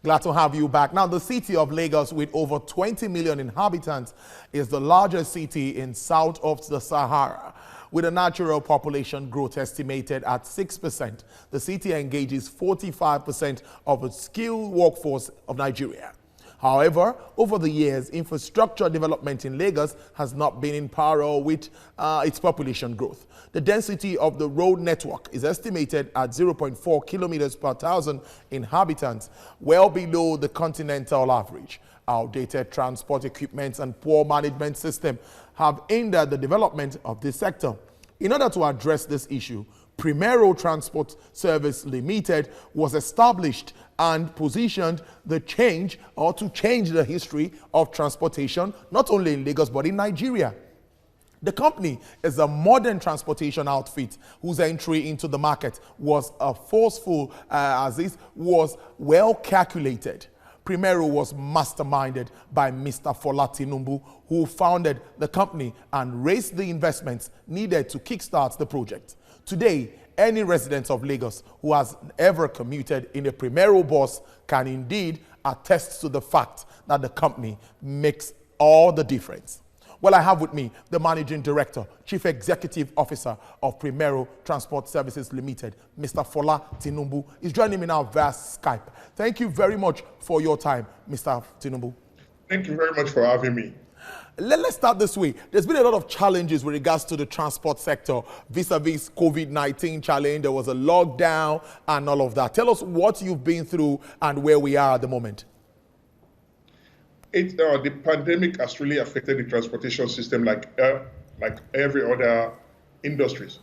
Glad to have you back. Now, the city of Lagos, with over 20 million inhabitants, is the largest city in south of the Sahara. With a natural population growth estimated at 6%, the city engages 45% of its skilled workforce of Nigeria. However, over the years, infrastructure development in Lagos has not been in parallel with its population growth. The density of the road network is estimated at 0.4 kilometers per thousand inhabitants, well below the continental average. Outdated transport equipment and poor management system have hindered the development of this sector. In order to address this issue, Primero Transport Service Limited was established and positioned to change the history of transportation, not only in Lagos but in Nigeria. The company is a modern transportation outfit whose entry into the market was was well calculated. Primero was masterminded by Mr. Fola Tinubu, who founded the company and raised the investments needed to kickstart the project. Today, any resident of Lagos who has ever commuted in a Primero bus can indeed attest to the fact that the company makes all the difference. Well, I have with me the Managing Director, Chief Executive Officer of Primero Transport Services Limited, Mr. Fola Tinubu. He's joining me now via Skype. Thank you very much for your time, Mr. Tinubu. Thank you very much for having me. Let's start this way. There's been a lot of challenges with regards to the transport sector, vis-a-vis COVID-19 challenge. There was a lockdown and all of that. Tell us what you've been through and where we are at the moment. The pandemic has really affected the transportation system like every other industries.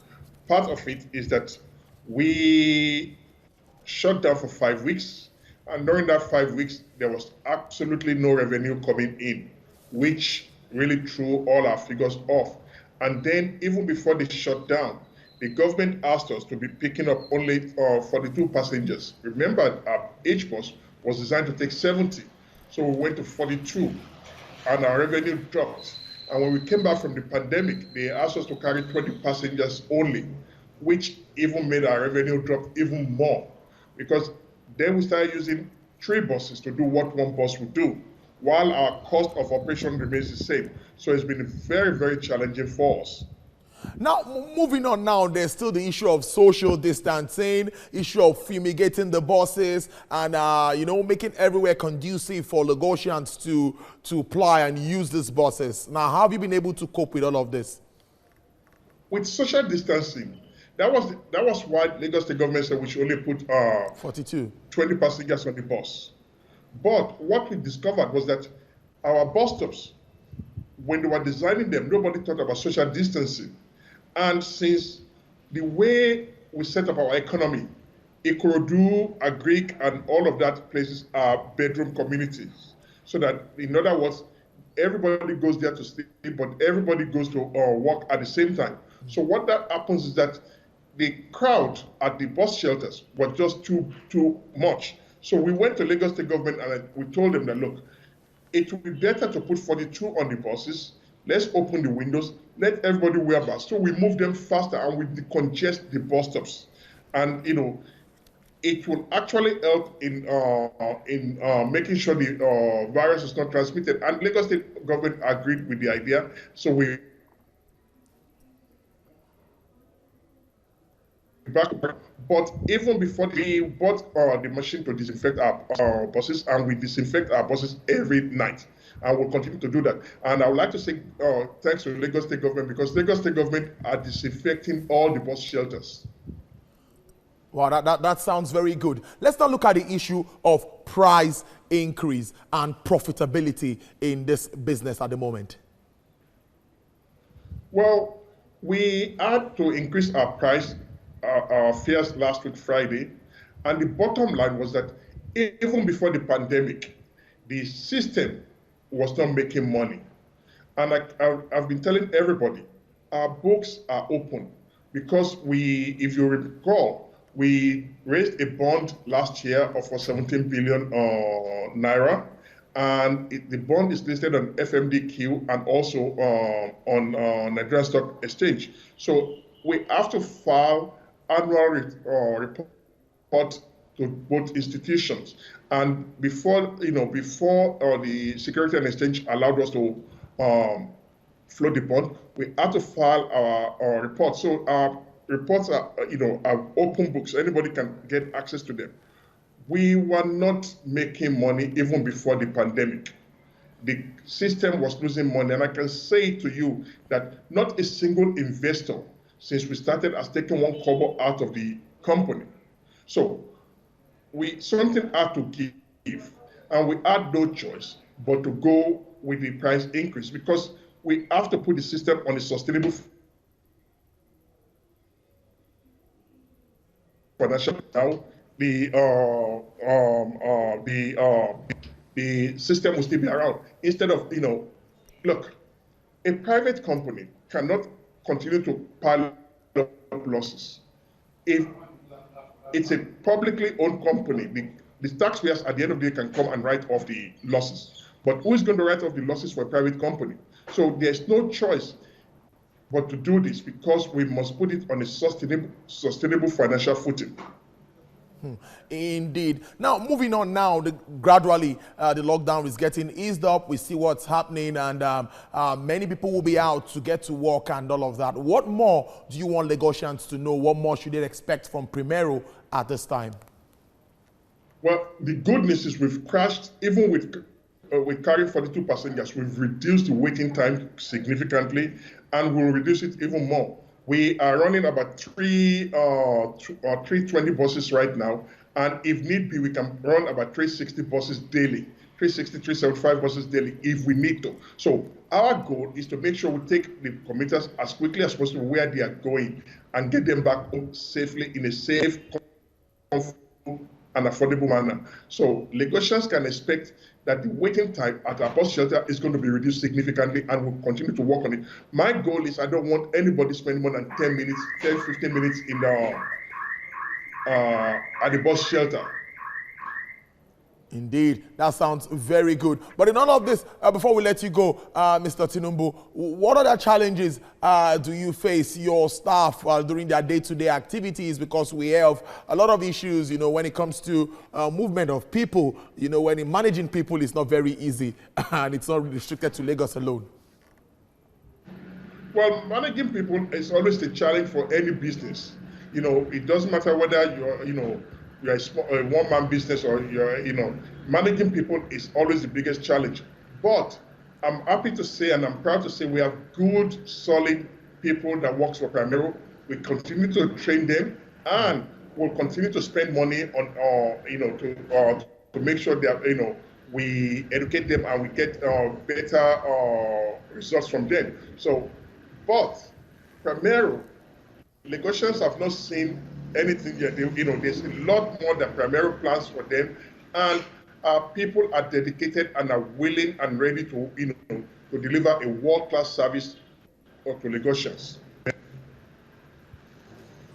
Part of it is that we shut down for 5 weeks, and during that 5 weeks, there was absolutely no revenue coming in, which really threw all our figures off. And then even before the shutdown, the government asked us to be picking up only 42 passengers. Remember, our H bus was designed to take 70. So we went to 42 and our revenue dropped. And when we came back from the pandemic, they asked us to carry 20 passengers only, which even made our revenue drop even more, because then we started using 3 buses to do what 1 bus would do, while our cost of operation remains the same. So it's been very, very challenging for us. Now, moving on now, there's still the issue of social distancing, issue of fumigating the buses and, making everywhere conducive for Lagosians to ply and use these buses. Now, how have you been able to cope with all of this? With social distancing, that was why Lagos State government said we should only put 20 passengers on the bus. But what we discovered was that our bus stops, when they were designing them, nobody thought about social distancing. And since the way we set up our economy, Ikorodu, Agric, and all of that places are bedroom communities. So that, in other words, everybody goes there to sleep, but everybody goes to work at the same time. So what that happens is that the crowd at the bus shelters was just too much. So we went to Lagos State government and we told them that, look, it would be better to put 42 on the buses. Let's open the windows, let everybody wear masks. So we move them faster and we decongest the bus stops. And, it will actually help in making sure the virus is not transmitted. And Lagos State government agreed with the idea. So we but even before we bought the machine to disinfect our buses, and we disinfect our buses every night, and we'll continue to do that. And I would like to say thanks to Lagos State government, because Lagos State government are disinfecting all the bus shelters. Wow, that sounds very good. Let's now look at the issue of price increase and profitability in this business at the moment. Well, we had to increase our price, our fares last week Friday, and the bottom line was that even before the pandemic, the system was not making money. And I've been telling everybody, our books are open, because if you recall, we raised a bond last year of 17 billion naira, and the bond is listed on FMDQ and also on Nigerian Stock Exchange. So we have to file annual report to both institutions. And before the Security and Exchange allowed us to float the bond, we had to file our reports. So our reports are open books. Anybody can get access to them. We were not making money even before the pandemic. The system was losing money, and I can say to you that not a single investor since we started has taken one kobo out of the company. So something had to give, and we had no choice but to go with the price increase, because we have to put the system on a sustainable financial. Now the system will still be around. Instead of, look, a private company cannot continue to pile up losses. If it's a publicly owned company, the taxpayers at the end of the day can come and write off the losses. But who is going to write off the losses for a private company? So there's no choice but to do this, because we must put it on a sustainable financial footing. Indeed. Now, moving on now, gradually the lockdown is getting eased up. We see what's happening, and many people will be out to get to work and all of that. What more do you want Lagosians to know? What more should they expect from Primero at this time? Well, the good news is we've crashed, even with carrying 42 passengers, we've reduced the waiting time significantly, and we'll reduce it even more. We are running about 320 buses right now, and if need be, we can run about 360 buses daily, 375 buses daily if we need to. So our goal is to make sure we take the commuters as quickly as possible where they are going and get them back home safely in a safe, comfortable, and affordable manner. So Lagosians can expect that the waiting time at our bus shelter is going to be reduced significantly, and we'll continue to work on it. My goal is I don't want anybody spending more than 10 minutes, 10, 15 minutes in at the bus shelter. Indeed, that sounds very good. But in all of this, before we let you go, Mr. Tinubu, what other challenges do you face your staff during their day-to-day activities? Because we have a lot of issues, when it comes to movement of people. When managing people is not very easy, and it's not restricted to Lagos alone. Well, managing people is always a challenge for any business. It doesn't matter whether you're a one-man business or managing people is always the biggest challenge. But I'm happy to say, and I'm proud to say, we have good, solid people that works for Primero. We continue to train them, and we'll continue to spend money on, to make sure that, we educate them and we get better results from them. So, but Primero, Lagosians have not seen anything yet. There's a lot more that Primero plans for them, and our people are dedicated and are willing and ready to, to deliver a world-class service to Lagosians.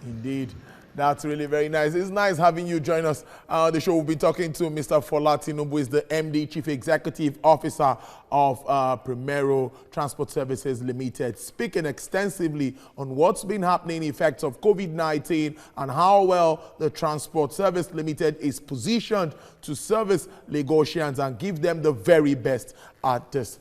Indeed. That's really very nice. It's nice having you join us on the show. We'll be talking to Mr. Fola Tinubu, who is the MD, Chief Executive Officer of Primero Transport Services Limited, speaking extensively on what's been happening, effects of COVID-19, and how well the Transport Service Limited is positioned to service Lagosians and give them the very best at this